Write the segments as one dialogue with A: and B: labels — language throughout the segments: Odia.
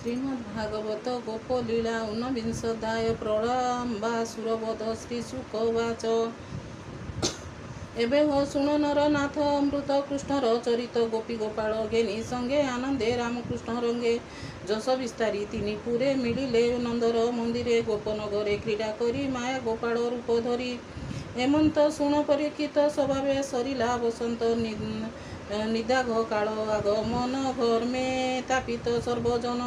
A: ଶ୍ରୀମଦ୍ଭାଗବତ ଗୋପଲୀଳା ଊନବିଂଶୋଧ୍ୟାୟ ପ୍ରଳମ୍ବାସୁରବଧ ଶ୍ରୀଶୁକ ଉବାଚ। ଏବେ ହୋ ଶୁଣ ନରନାଥ ଅମୃତ କୃଷ୍ଣର ଚରିତ ଗୋପୀ ଗୋପାଳ ଘେନି ସଙ୍ଗେ ଆନନ୍ଦେ ରାମକୃଷ୍ଣ ରଙ୍ଗେ ଯଶ ବିସ୍ତାରୀ ତିନି ପୁରେ ମିଳିଲେ ନନ୍ଦର ମନ୍ଦିରେ ଗୋପନଗରେ କ୍ରୀଡ଼ା କରି ମାୟା ଗୋପାଳ ରୂପ ଧରି ଏମନ୍ତ ଶୁଣ ପରୀକ୍ଷିତ ସ୍ୱଭାବେ ସରିଲା ବସନ୍ତ ନିଦାଘ କାଳ ଆଗମନ ଘର୍ମେ ତାପିତ ସର୍ବଜନ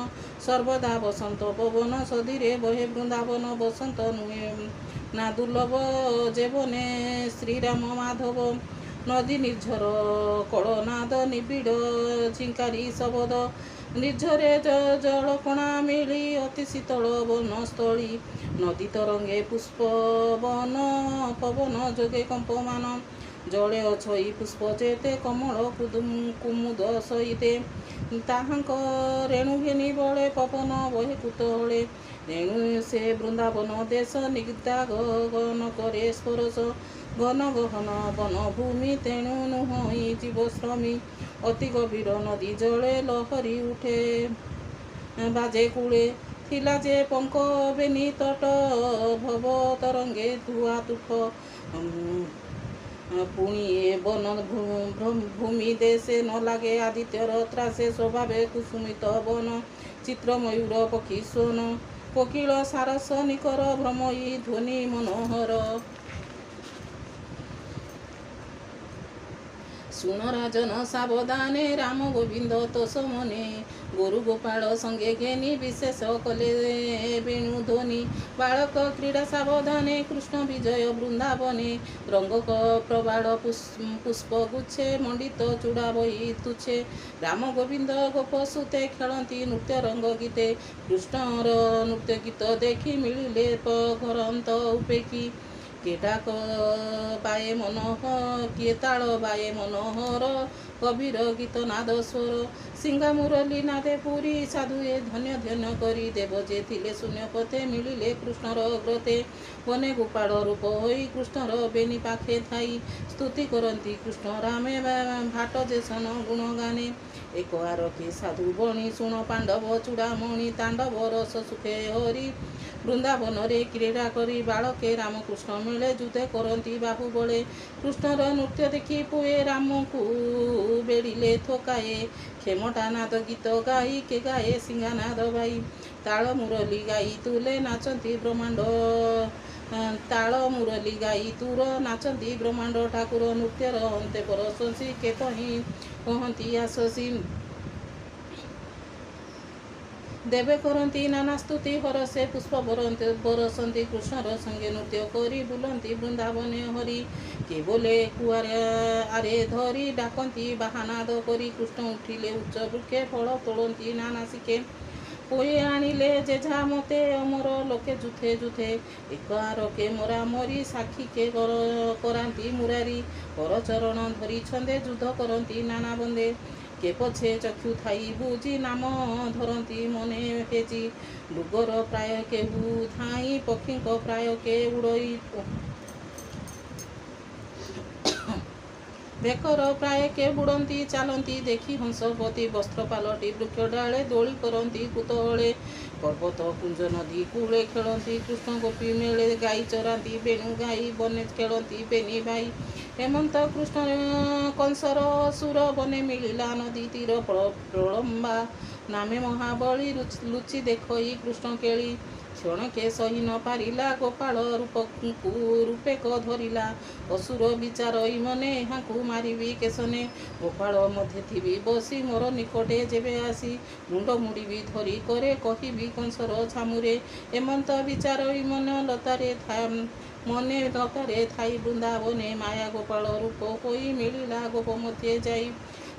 A: ସର୍ବଦା ବସନ୍ତ ପବନ ସଧିରେ ବହେ ବୃନ୍ଦାବନ ବସନ୍ତ ନୁହେଁ ନା ଦୁର୍ଲଭ ଯେବନେ ଶ୍ରୀରାମ ମାଧବ ନଦୀ ନିର୍ଝର କଳନାଦ ନିବିଡ଼ ଝିଙ୍କାରି ଶବଦ ନିର୍ଝରେ ଜଳକଣା ମିଳି ଅତି ଶୀତଳ ବନସ୍ଥଳୀ ନଦୀ ତରଙ୍ଗେ ପୁଷ୍ପ ବନ ପବନ ଯୋଗେ କମ୍ପମାନ ଜଳେ ଅଛଇ ପୁଷ୍ପ ଚେତେ କମଳ କୁମୁଦ ସହିତେ ତାହାଙ୍କ ରେଣୁ ଘେନି ବଳେ ପବନ ବହେ କୁତହଳେ ରେଣୁ ସେ ବୃନ୍ଦାବନ ଦେଶ ନିଦାଘ ଗନ କରେ ସ୍ପରଶ ଘନ ଗହନ ବନଭୂମି ତେଣୁ ନୁହଁଇ ଜୀବଶ୍ରମୀ ଅତି ଗଭୀର ନଦୀ ଜଳେ ଲହରୀ ଉଠେ ବାଜେ କୂଳେ ଥିଲା ଯେ ପଙ୍କ ବେନି ତଟ ଭବ ତରଙ୍ଗେ ଧୁଆ ତୁଠ ପୁଣି ଏ ବନ ଭୂମି ଦେଶେ ନ ଲାଗେ ଆଦିତ୍ୟର ତ୍ରାସେ ସ୍ୱଭାବେ କୁସୁମିତ ବନ ଚିତ୍ର ମୟୂର ପକ୍ଷୀ ସ୍ୱନ କୋକିଳ ସାରସ ନିକର ଭ୍ରମୟୀ ଧ୍ୱନି ମନୋହର। ଶୁଣ ରାଜନ ସାବଧାନେ ରାମ ଗୋବିନ୍ଦ ତୋଷ ମନେ ଗୋରୁ ଗୋପାଳ ସଙ୍ଗେ ଘେନି ବିଶେଷ କଲେ ବେଣୁ ଧ୍ୱନି ବାଳକ କ୍ରୀଡ଼ା ସାବଧାନେ କୃଷ୍ଣ ବିଜୟ ବୃନ୍ଦାବନେ ରଙ୍ଗ ପ୍ରବାଳ ପୁଷ୍ପ ଗୁଚ୍ଛେ ମଣ୍ଡିତ ଚୂଡ଼ା ବହି ତୁଛେ ରାମ ଗୋବିନ୍ଦ ଗୋପ ସୁତେ ଖେଳନ୍ତି ନୃତ୍ୟ ରଙ୍ଗ ଗୀତେ କୃଷ୍ଣର ନୃତ୍ୟ ଗୀତ ଦେଖି ମିଳିଲେ ଘରନ୍ତ ଉପେକ୍ଷୀ କିଏ ଡାକ ବାଏ ମନୋହର କିଏ ତାଳ ବାଏ ମନୋହର କବିର ଗୀତ ନାଦ ସ୍ୱର ସିଙ୍ଗା ମୁରଲୀ ନାଦେ ପୁରୀ ସାଧୁଏ ଧନ୍ୟ ଧନ୍ୟ କରି ଦେବ ଯେ ଥିଲେ ଶୂନ୍ୟ ପଥେ ମିଳିଲେ କୃଷ୍ଣର ଅଗ୍ରତେ ବନେ ଗୋପାଳ ରୂପ ହୋଇ କୃଷ୍ଣର ବେନି ପାଖେ ଥାଇ ସ୍ତୁତି କରନ୍ତି କୃଷ୍ଣ ରାମେ ଭାଟ ଯେ ସନ ଗୁଣ ଗାନେ ଏକ ଆରକେ ସାଧୁ ବଣି ଶୁଣ ପାଣ୍ଡବ ଚୂଡ଼ାମଣି ତାଣ୍ଡବ ରସ ସୁଖେ ହରି ବୃନ୍ଦାବନରେ କ୍ରୀଡ଼ା କରି ବାଳକେ ରାମକୃଷ୍ଣ ମିଳେ ଯୁଦ୍ଧ କରନ୍ତି ବାହୁବଳେ କୃଷ୍ଣର ନୃତ୍ୟ ଦେଖି ପୁଏ ରାମକୁ ବେଡ଼ିଲେ ଥୋକାଏ କ୍ଷେମଟା ନାଦ ଗୀତ ଗାଇ କେ ଗାଏ ସିଂହାନାଦ ଭାଇ ତାଳ ମୁରଲୀ ଗାଇ ତୁଲେ ନାଚନ୍ତି ବ୍ରହ୍ମାଣ୍ଡ ତାଳ ମୁରଲୀ ଗାଇ ତୁର ନାଚନ୍ତି ବ୍ରହ୍ମାଣ୍ଡ ଠାକୁର ନୃତ୍ୟର ଅନ୍ତେ ପରଶି କେତ ହିଁ କହନ୍ତି ଆଶସୀ ଦେବେ କରନ୍ତି ନାନା ସ୍ତୁତି ହରସେ ପୁଷ୍ପ ବରସନ୍ତି କୃଷ୍ଣର ସଙ୍ଗେ ନୃତ୍ୟ କରି ବୁଲନ୍ତି ବୃନ୍ଦାବନେ ହରି କେ ବୋଲେ କୁଆରେ ଆରେ ଧରି ଡାକନ୍ତି ବାହାନାଦ କରି କୃଷ୍ଣ ଉଠିଲେ ଉଚ୍ଚ ବୃକ୍ଷେ ଫଳ ତୋଳନ୍ତି ନାନା ଶିଖେ ପୋଇ ଆଣିଲେ ଯେଝା ମତେ ଅମର ଲୋକେ ଯୁଥେ ଯୁଥେ ଏକ ଆରକେ ମରା ମରି ସାକ୍ଷୀ କେ କରାନ୍ତି ମୁରାରୀ କରଚରଣ ଧରି ଛନ୍ଦେ ଯୁଦ୍ଧ କରନ୍ତି ନାନା ବନ୍ଦେ କେ ପଛେ ଚକ୍ଷୁ ଥାଇ ବୁଝି ନାମ ଧରନ୍ତି ମନେ ହେଜି ଲୁଗର ପ୍ରାୟ କେହୁ ଧାଇଁ ପକ୍ଷୀଙ୍କ ପ୍ରାୟ କେ ଉଡ଼ଇ ବେକର ପ୍ରାୟ କେ ବୁଡ଼ନ୍ତି ଚାଲନ୍ତି ଦେଖି ହଂସପତି ବସ୍ତ୍ର ପାଲଟି ବୃକ୍ଷ ଡାଳେ ଦୋଳି କରନ୍ତି କୁତହଳେ ପର୍ବତ କୁଞ୍ଜ ନଦୀ କୂଳେ ଖେଳନ୍ତି କୃଷ୍ଣ ଗୋପୀ ମେଳେ ଗାଈ ଚରାନ୍ତି ବେଣୁ ଗାଈ ବନେ ଖେଳନ୍ତି ବେନି ଭାଇ ହେମନ୍ତ କୃଷ୍ଣ କଂସର ସୁର ବନେ ମିଳିଲା ନଦୀ ତୀର ପ୍ରଳମ୍ବା ନାମେ ମହାବଳୀ ଲୁଚି ଦେଖଇ କୃଷ୍ଣ କେଳି କ୍ଷଣକେ ସହି ନ ପାରିଲା ଗୋପାଳ ରୂପେକ ଧରିଲା ଅସୁର ବିଚାରଇ ମନେ ଏହାକୁ ମାରିବି କେଶନେ ଗୋପାଳ ମଧ୍ୟେ ଥିବି ବସି ମୋର ନିକଟେ ଯେବେ ଆସି ମୁଣ୍ଡ ମୁଡ଼ିବି ଧରି କରେ କହିବି କଂସର ଛାମୁରେ ଏମନ୍ତ ବିଚାରଇ ମନେ ଲତାରେ ଥାଇ ବୃନ୍ଦାବନେ ମାୟା ଗୋପାଳ ରୂପ ହୋଇ ମିଳିଲା ଗୋପ ମଧ୍ୟେ ଯାଇ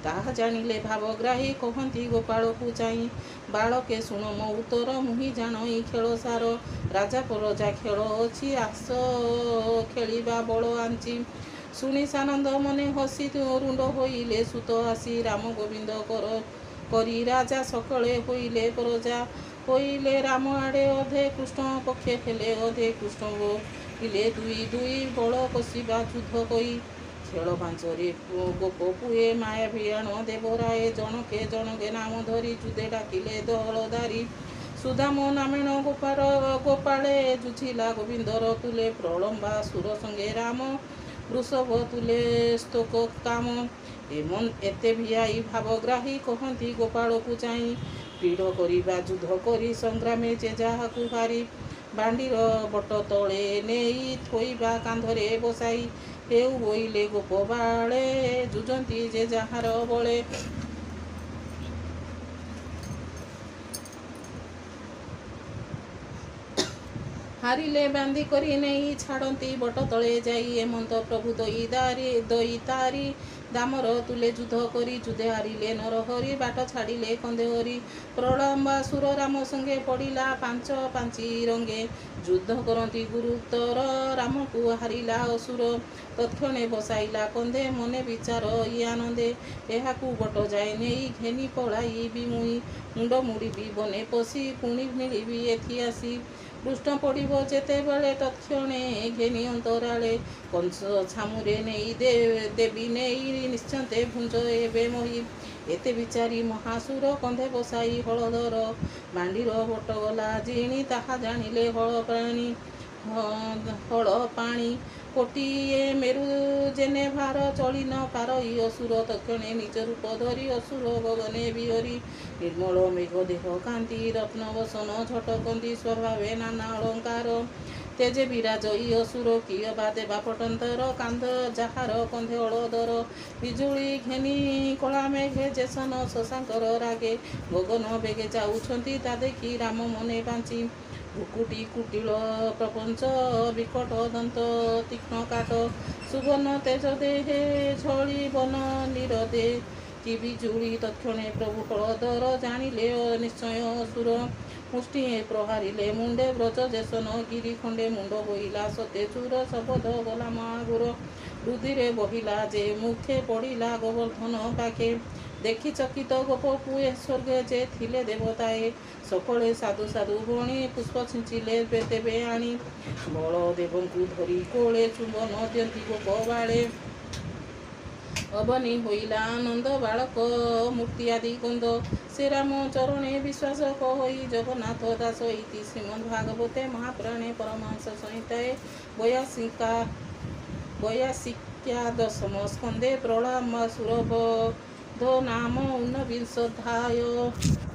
A: ତାହା ଜାଣିଲେ ଭାବଗ୍ରାହୀ କହନ୍ତି ଗୋପାଳକୁ ଚାହିଁ ବାଳକେ ଶୁଣ ମୋ ଉତ୍ତର ମୁହିଁ ଜାଣଇ ଖେଳ ସାର ରାଜା ପ୍ରଜା ଖେଳ ଅଛି ଆସ ଖେଳିବା ବଳ ଆଞ୍ଚି ଶୁଣି ସାନନ୍ଦ ମନେ ହସି ରୁଣ୍ଡ ହୋଇଲେ ସୁତ ଆସି ରାମ ଗୋବିନ୍ଦ କରି ରାଜା ସକଳେ ହୋଇଲେ ପ୍ରଜା ହୋଇଲେ ରାମ ଆଡ଼େ ଅଧେ କୃଷ୍ଣ ପକ୍ଷେ ହେଲେ ଅଧେ କୃଷ୍ଣ ଇଲେ ଦୁଇ ଦୁଇ ବଳ କଷିବା ଯୁଦ୍ଧ କଇ ଖେଳ ପାଞ୍ଚରେ ଗୋପ ପୁଏ ମାୟା ଭିଆଣ ଦେବରାଏ ଜଣକେ ଜଣକେ ନାମ ଧରି ଯୁଦେ ଡାକିଲେ ଦଳଧାରୀ ସୁଦାମ ନାମେଣ ଗୋପାଳେ ଯୁଝିଲା ଗୋବିନ୍ଦର ତୁଲେ ପ୍ରଳମ୍ବା ସୁର ସଙ୍ଗେ ରାମ ବୃଷଭ ତୁଲେ ସ୍ତୋକ କାମ ଏତେ ଭିଆଇ ଭାବଗ୍ରାହୀ କହନ୍ତି ଗୋପାଳକୁ ଚାହିଁ ପୀଡ଼ କରିବା ଯୁଦ୍ଧ କରି ସଂଗ୍ରାମେ ଯେ ଯାହାକୁ ହାରି ବାଣ୍ଡିର ବଟ ତଳେ ନେଇ ଥୋଇବା କାନ୍ଧରେ ବସାଇ ହେଉ ବୋଇଲେ ଗୋପ ବାଳେ ଯୁଜନ୍ତି ଯେ ଯାହାର ବଳେ ହାରିଲେ ବାନ୍ଧି କରି ନେଇ ଛାଡ଼ନ୍ତି ବଟ ତଳେ ଯାଇ ଏମନ୍ତ ପ୍ରଭୁ ଦଇ ତାରି ଦାମର ତୁଲେ ଯୁଦ୍ଧ କରି ଯୁଦ୍ଧେ ହାରିଲେ ନରହରି ବାଟ ଛାଡ଼ିଲେ କନ୍ଦେହରି ପ୍ରଳମ୍ବାସୁର ରାମ ସଙ୍ଗେ ପଡ଼ିଲା ପାଞ୍ଚ ପାଞ୍ଚି ରଙ୍ଗେ ଯୁଦ୍ଧ କରନ୍ତି ଗୁରୁତର ରାମକୁ ହାରିଲା ଅସୁର ତତ୍କ୍ଷଣେ ବସାଇଲା କନ୍ଦେ ମନେ ବିଚାର ଆନନ୍ଦେ ଏହାକୁ ବଟ ଯାଏ ନେଇ ଘେନି ପଳାଇବି ମୁଇଁ ମୁଣ୍ଡ ମୁଡ଼ିବି ବନେ ପଶି ପୁଣି ମିଳିବି ଏଥି ଆସି କୃଷ୍ଣ ପଡ଼ିବ ଯେତେବେଳେ ତତ୍କ୍ଷଣେ ଘେନି ଅନ୍ତରାଳେ କଂସ ଛାମୁରେ ନେଇ ଦେବୀ ନେଇ ନିଶ୍ଚନ୍ତେ ଭୁଞ୍ଜ ଏବେ ମହି ଏତେ ବିଚାରି ମହାସୁର କନ୍ଧେ ବସାଇ ହଳଧର ବାଣ୍ଡିର ବଟ ଗଲା ଜିଣି ତାହା ଜାଣିଲେ ହଳ ପାଣି କୋଟିଏ ମେରୁ ଜେନେ ଭାର ଚଳି ନ ପାରଇ ଅସୁର ତକ୍ଷଣେ ନିଜ ରୂପ ଧରି ଅସୁର ଗଗନେ ବିହରି ନିର୍ମଳ ମେଘ ଦେହ କାନ୍ତି ରତ୍ନ ବସନ ଝଟକନ୍ତି ସ୍ୱଭାବେ ନାନା ଅଳଙ୍କାର ତେଜେ ବିରାଜଇ ଅସୁର କିୟ ବା ଦେବା ପଟନ୍ତର କାନ୍ଧ ଯାହାର କନ୍ଧେ ଅଳଦର ବିଜୁଳି ଘେନି କଳା ମେଘେ ଜେସନ ଶଶାଙ୍କର ରାଗେ ଗଗନ ବେଗେ ଯାଉଛନ୍ତି ତା ଦେଖି ରାମ ମନେ ପାଞ୍ଚି ଭୁକୁଟି କୁଟିଳ ପ୍ରପଞ୍ଚ ବିକଟ ଦନ୍ତ ତୀକ୍ଷ୍ଣ କାଟ ସୁବର୍ଣ୍ଣ ତେଜ ଦେହେ ଝଳି ବନ ନିରଦେ କି ବିଜୁଳି ତକ୍ଷଣେ ପ୍ରଭୁ ହଳଧର ଜାଣିଲେ ନିଶ୍ଚୟ ଅସୁର ମୁଷ୍ଟିଏ ପ୍ରହାରିଲେ ମୁଣ୍ଡେ ବ୍ରଜ ଜେସନ ଗିରି ଖଣ୍ଡେ ମୁଣ୍ଡ ବୋଇଲା ସତେ ଚୁର ଶବଦ ଗଲା ମହାଗୁର ରୁଧିରେ ବହିଲା ଯେ ମୁଖେ ପଡ଼ିଲା ଗୋବର୍ଦ୍ଧନ ପାଖେ ଦେଖି ଚକିତ ଗୋପ ପୁଏ ସ୍ୱର୍ଗେ ଯେ ଥିଲେ ଦେବତାଏ ସକଳେ ସାଧୁ ସାଧୁ ଭଣି ପୁଷ୍ପ ଛିଞ୍ଚିଲେ ତେବେ ଆଣି ବଳଦେବଙ୍କୁ ଧରି କୋଳେ ଚୁମ୍ବନ ଦିଅନ୍ତି ଗୋପ ବାଳେ ଅବନୀ ହୋଇଲା ଆନନ୍ଦ ବାଳକ ମୂର୍ତ୍ତି ଆଦି ଗନ୍ଧ ସେ ରାମ ଚରଣେ ବିଶ୍ୱାସ କହଇ ଜଗନ୍ନାଥ ଦାସ ଇତି ଶ୍ରୀମଦ୍ ଭାଗବତେ ମହାପୁରାଣେ ପରମହଂସ ସଂହିତାଏ ବୟାସିକ୍ୟା ଦଶମ ସ୍କନ୍ଧେ ପ୍ରଳମ୍ବାସୁର ବଧ ନାମ ଊନବିଂଶୋऽଧ୍ୟାୟ।